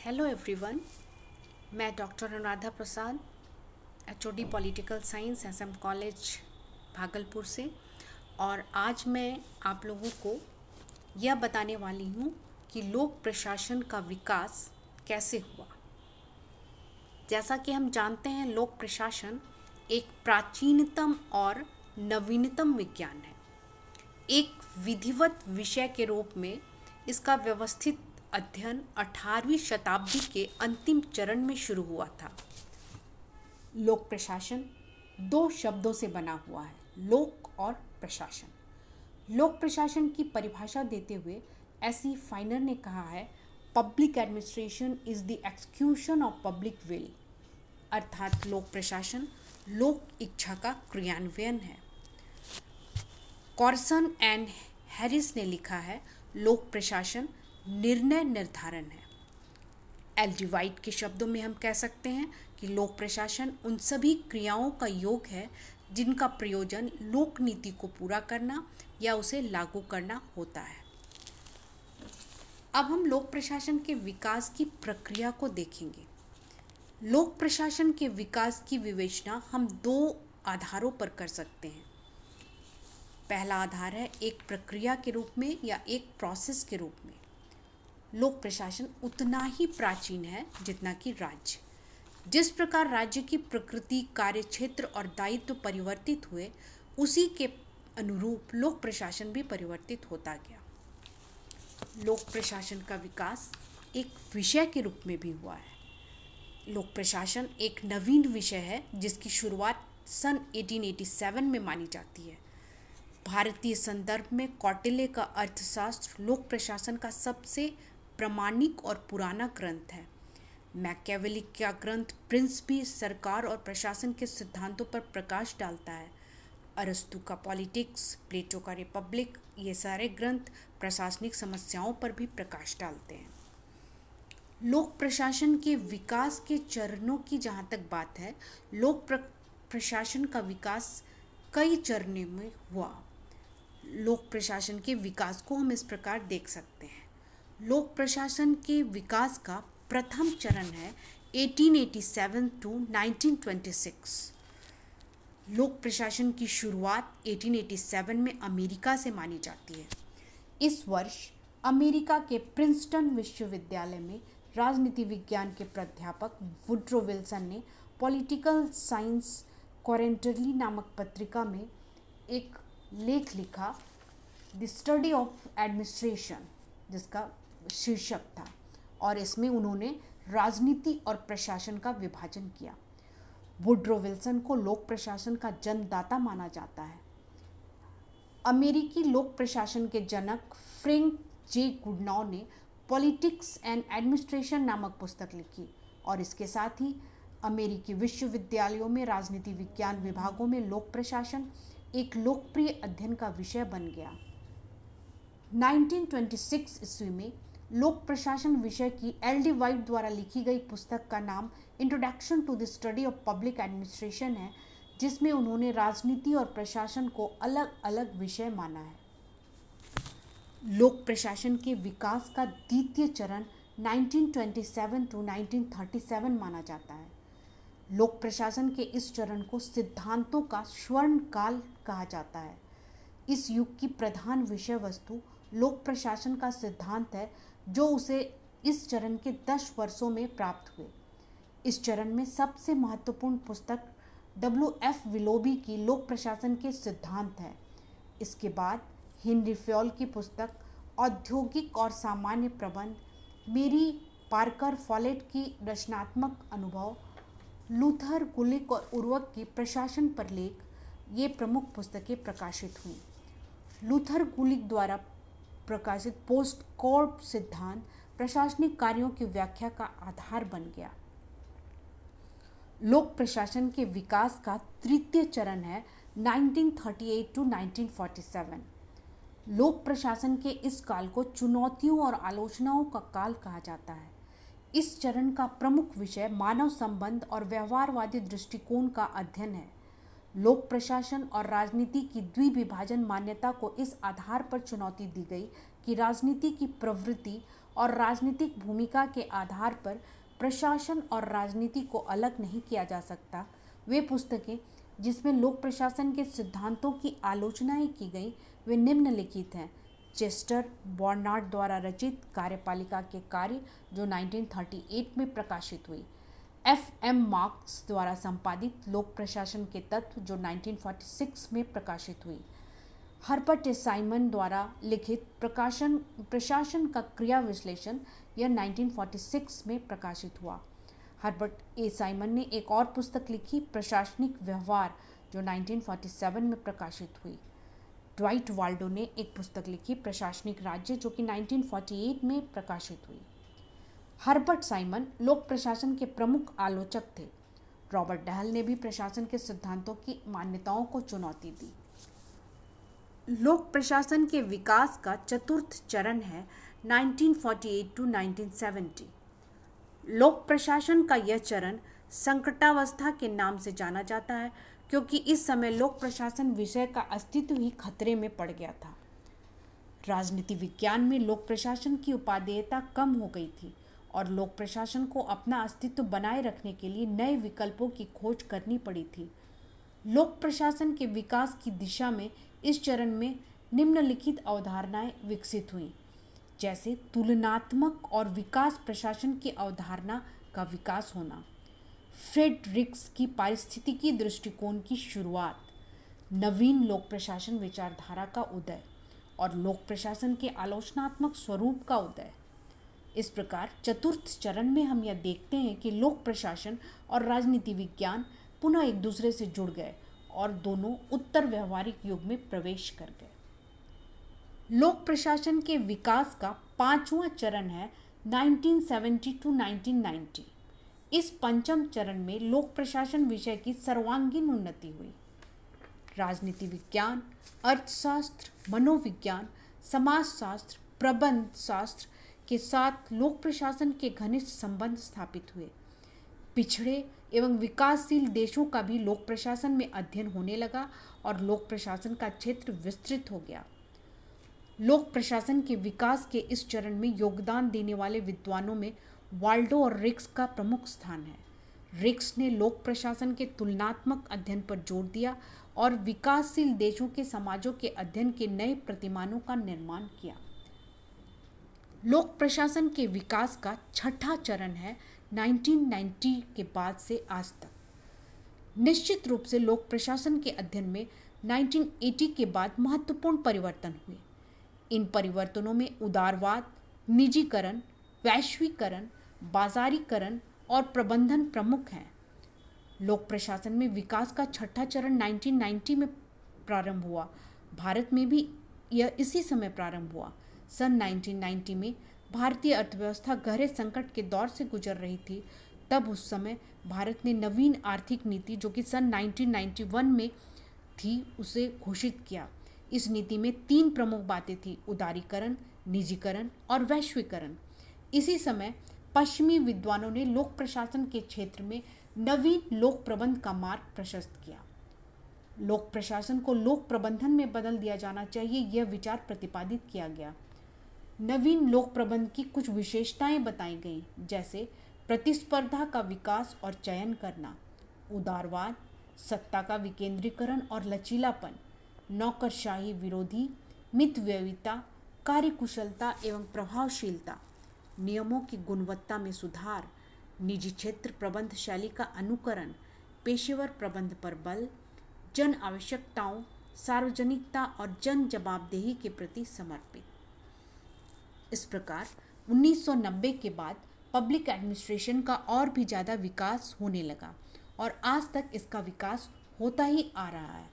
Hello everyone. मैं doctor Anuradha Prasad, HOD political science, SM college Bhagalpur से। और आज मैं आप लोगों को यह बताने वाली हूँ कि लोक प्रशासन का विकास कैसे हुआ। जैसा कि हम जानते हैं, लोक प्रशासन एक प्राचीनतम और नवीनतम विज्ञान है। एक विधिवत विषय के रूप में इसका व्यवस्थित अध्ययन 18वीं शताब्दी के अंतिम चरण में शुरू हुआ था। लोक प्रशासन दो शब्दों से बना हुआ है, लोक और प्रशासन। लोक प्रशासन की परिभाषा देते हुए एस.ई. फाइनर ने कहा है, public administration is the execution of public will, अर्थात लोक प्रशासन लोक इच्छा का क्रियान्वयन है। कॉर्सन एंड हैरिस ने लिखा है, लोक प्रशासन निर्णय निर्धारण है। एल.डी. वाइट के शब्दों में हम कह सकते हैं कि लोक प्रशासन उन सभी क्रियाओं का योग है जिनका प्रयोजन लोक नीति को पूरा करना या उसे लागू करना होता है। अब हम लोक प्रशासन के विकास की प्रक्रिया को देखेंगे। लोक प्रशासन के विकास की विवेचना हम दो आधारों पर कर सकते हैं। पहला आधार है एक प्रक्रिया के रूप में या एक प्रोसेस के रूप में। लोक प्रशासन उतना ही प्राचीन है जितना कि राज्य। जिस प्रकार राज्य की प्रकृति, कार्यक्षेत्र और दायित्व परिवर्तित हुए, उसी के अनुरूप लोक प्रशासन भी परिवर्तित होता गया। लोक प्रशासन का विकास एक विषय के रूप में भी हुआ है। लोक प्रशासन एक नवीन विषय है जिसकी शुरुआत सन 1887 में मानी जाती है। भारतीय संदर्भ में कौटिल्य का अर्थशास्त्र लोक प्रशासन का सबसे प्रामाणिक और पुराना ग्रंथ है। मैकियावेली का ग्रंथ प्रिंस भी सरकार और प्रशासन के सिद्धांतों पर प्रकाश डालता है। अरस्तु का पॉलिटिक्स, प्लेटो का रिपब्लिक, ये सारे ग्रंथ प्रशासनिक समस्याओं पर भी प्रकाश डालते हैं। लोक प्रशासन के विकास के चरणों की जहाँ तक बात है, लोक प्रशासन का विकास कई चरणों में हुआ। लोक प्रशासन के विकास को हम इस प्रकार देख सकते हैं। लोक प्रशासन के विकास का प्रथम चरण है 1887 टू 1926। लोक प्रशासन की शुरुआत 1887 में अमेरिका से मानी जाती है। इस वर्ष अमेरिका के प्रिंसटन विश्वविद्यालय में राजनीति विज्ञान के प्राध्यापक वुड्रो विल्सन ने पॉलिटिकल साइंस क्वार्टरली नामक पत्रिका में एक लेख लिखा, द स्टडी ऑफ एडमिनिस्ट्रेशन, जिसका शीर्षक था, और इसमें उन्होंने राजनीति और प्रशासन का विभाजन किया। वुड्रो विल्सन को लोक प्रशासन का जन्मदाता माना जाता है। अमेरिकी लोक प्रशासन के जनक फ्रैंक जे गुडनॉ ने पॉलिटिक्स एंड एडमिनिस्ट्रेशन नामक पुस्तक लिखी और इसके साथ ही अमेरिकी विश्वविद्यालयों में राजनीति विज्ञान विभागों में लोक प्रशासन एक लोकप्रिय अध्ययन का विषय बन गया। 1926 ईस्वी में लोक प्रशासन विषय की एल.डी. वाइट द्वारा लिखी गई पुस्तक का नाम introduction to the study of public administration है, जिसमें उन्होंने राजनीति और प्रशासन को अलग अलग विषय माना है। लोक प्रशासन के विकास का द्वितीय चरण 1927 टू 1937 माना जाता है। लोक प्रशासन के इस चरण को सिद्धांतों का स्वर्ण काल कहा जाता है। इस युग की प्रधान विषय वस्तु लोक प्रशासन का सिद्धांत है, जो उसे इस चरण के 10 वर्षों में प्राप्त हुए। इस चरण में सबसे महत्वपूर्ण पुस्तक W.F. विलोबी की लोक प्रशासन के सिद्धांत है। इसके बाद हेनरी फयोल की पुस्तक औद्योगिक और सामान्य प्रबंध, मेरी पार्कर फॉलेट की रचनात्मक अनुभव, लूथर गुलिक और उर्वक की प्रशासन पर लेख, ये प्रमुख पुस्तकें प्रकाशित हुई। लूथर गुलिक द्वारा प्रकाशित पोस्ट कॉर्प सिद्धांत प्रशासनिक कार्यों की व्याख्या का आधार बन गया। लोक प्रशासन के विकास का तृतीय चरण है 1938 टू 1947। लोक प्रशासन के इस काल को चुनौतियों और आलोचनाओं का काल कहा जाता है। इस चरण का प्रमुख विषय मानव संबंध और व्यवहारवादी दृष्टिकोण का अध्ययन है। लोक प्रशासन और राजनीति की द्विविभाजन मान्यता को इस आधार पर चुनौती दी गई कि राजनीति की प्रवृत्ति और राजनीतिक भूमिका के आधार पर प्रशासन और राजनीति को अलग नहीं किया जा सकता, वे पुस्तकें जिसमें लोक प्रशासन के सिद्धांतों की आलोचनाएं की गई वे निम्नलिखित हैं। चेस्टर बर्नार्ड द्वारा रचित कार्यपालिका के कार्य जो 1938 में प्रकाशित हुई, F.M. मार्क्स द्वारा संपादित लोक प्रशासन के तत्व जो 1946 में प्रकाशित हुई, हर्बर्ट ए. साइमन द्वारा लिखित प्रशासन का क्रिया विश्लेषण यह 1946 में प्रकाशित हुआ। हर्बर्ट ए. साइमन ने एक और पुस्तक लिखी, प्रशासनिक व्यवहार, जो 1947 में प्रकाशित हुई। ड्वाइट वाल्डो ने एक पुस्तक लिखी, प्रशासनिक राज्य, जो कि 1948 में प्रकाशित हुई। हर्बर्ट साइमन लोक प्रशासन के प्रमुख आलोचक थे। रॉबर्ट डहल ने भी प्रशासन के सिद्धांतों की मान्यताओं को चुनौती दी। लोक प्रशासन के विकास का चतुर्थ चरण है 1948 to 1970। लोक प्रशासन का यह चरण संकटावस्था के नाम से जाना जाता है क्योंकि इस समय लोक प्रशासन विषय का अस्तित्व ही खतरे में पड़ गया था। राजनीति विज्ञान में लोक प्रशासन की उपादेयता कम हो गई थी और लोक प्रशासन को अपना अस्तित्व बनाए रखने के लिए नए विकल्पों की खोज करनी पड़ी थी। लोक प्रशासन के विकास की दिशा में इस चरण में निम्नलिखित अवधारणाएं विकसित हुईं, जैसे तुलनात्मक और विकास प्रशासन की अवधारणा का विकास होना, फ्रेडरिक्स की पारिस्थितिकी दृष्टिकोण की शुरुआत, नवीन लोक प्रशासन विचारधारा का उदय और लोक प्रशासन के आलोचनात्मक स्वरूप का उदय। इस प्रकार चतुर्थ चरण में हम यह देखते हैं कि लोक प्रशासन और राजनीति विज्ञान पुनः एक दूसरे से जुड़ गए और दोनों उत्तर व्यवहारिक युग में प्रवेश कर गए। लोक प्रशासन के विकास का पांचवां चरण है 1970 to 1990। इस पंचम चरण में लोक प्रशासन विषय की सर्वांगीण उन्नति हुई। राजनीति विज्ञान, अर्थशास्त्र, मनोविज्ञान, समाजशास्त्र, प्रबंध शास्त्र के साथ लोक प्रशासन के घनिष्ठ संबंध स्थापित हुए। पिछड़े एवं विकासशील देशों का भी लोक प्रशासन में अध्ययन होने लगा और लोक प्रशासन का क्षेत्र विस्तृत हो गया। लोक प्रशासन के विकास के इस चरण में योगदान देने वाले विद्वानों में वाल्डो और रिक्स का प्रमुख स्थान है। रिक्स ने लोक प्रशासन के तुलनात्मक अध्ययन पर जोर दिया और विकासशील देशों के समाजों के अध्ययन के नए प्रतिमानों का निर्माण किया। लोक प्रशासन के विकास का छठा चरण है 1990 के बाद से आज तक। निश्चित रूप से लोक प्रशासन के अध्ययन में 1980 के बाद महत्वपूर्ण परिवर्तन हुए। इन परिवर्तनों में उदारवाद, निजीकरण, वैश्वीकरण, बाजारीकरण और प्रबंधन प्रमुख हैं। लोक प्रशासन में विकास का छठा चरण 1990 में प्रारंभ हुआ। भारत में भी यह इसी समय प्रारंभ हुआ। सन 1990 में भारतीय अर्थव्यवस्था गहरे संकट के दौर से गुजर रही थी। तब उस समय भारत ने नवीन आर्थिक नीति, जो कि सन 1991 में थी, उसे घोषित किया। इस नीति में 3 प्रमुख बातें थी: उदारीकरण, निजीकरण और वैश्वीकरण। इसी समय पश्चिमी विद्वानों ने लोक प्रशासन के क्षेत्र में नवीन लोक प्रबंध का मार्ग प्रशस्त किया। लोक प्रशासन को लोक प्रबंधन में बदल दिया जाना चाहिए, यह विचार प्रतिपादित किया गया। नवीन लोक प्रबंध की कुछ विशेषताएं बताई गईं, जैसे प्रतिस्पर्धा का विकास और चयन करना, उदारवाद, सत्ता का विकेंद्रीकरण और लचीलापन, नौकरशाही विरोधी, मितव्ययिता, कार्यकुशलता एवं प्रभावशीलता, नियमों की गुणवत्ता में सुधार, निजी क्षेत्र प्रबंध शैली का अनुकरण, पेशेवर प्रबंध पर बल, जन आवश्यकताओं, सार्वजनिकता और जन जवाबदेही के प्रति समर्पित। इस प्रकार 1990 के बाद पब्लिक एडमिनिस्ट्रेशन का और भी ज़्यादा विकास होने लगा और आज तक इसका विकास होता ही आ रहा है।